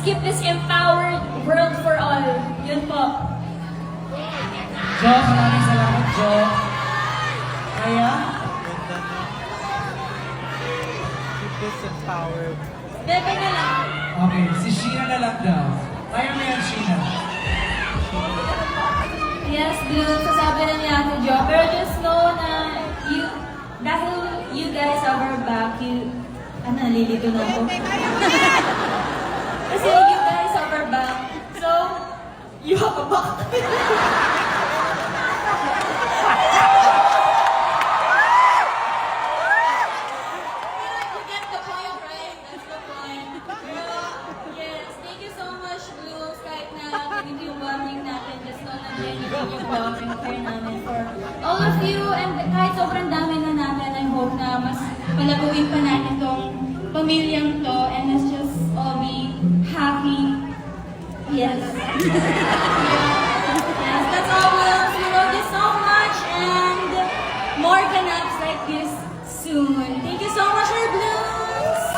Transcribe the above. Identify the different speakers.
Speaker 1: keep this empowered world for all. Yun po.
Speaker 2: Jo, maraming salamat, Jo. Kaya?
Speaker 3: Keep this empowered.
Speaker 1: Bebe na lang.
Speaker 2: Okay, si Sheena na lang daw. Kaya mo yan, Sheena.
Speaker 1: Yes, Blue, sasabi na niya Ate Jo. Pero just know na dahil you guys have our back, nalilito na ako. Kasi you guys have our back, so, you have a back. You get the point, right? That's the point. Pero, yes, thank you so much, Blue. Kahit na ganito yung bonding natin, just know na genuine yung love and care namin for all of you. And kahit sobrang dami na natin, I hope na mas palaguin pa natin tong pamilyang to, and let's just all be happy. Yes. Yes, that's all, Wills. We love you so much, and more ganaps like this soon. Thank you so much, our Blue!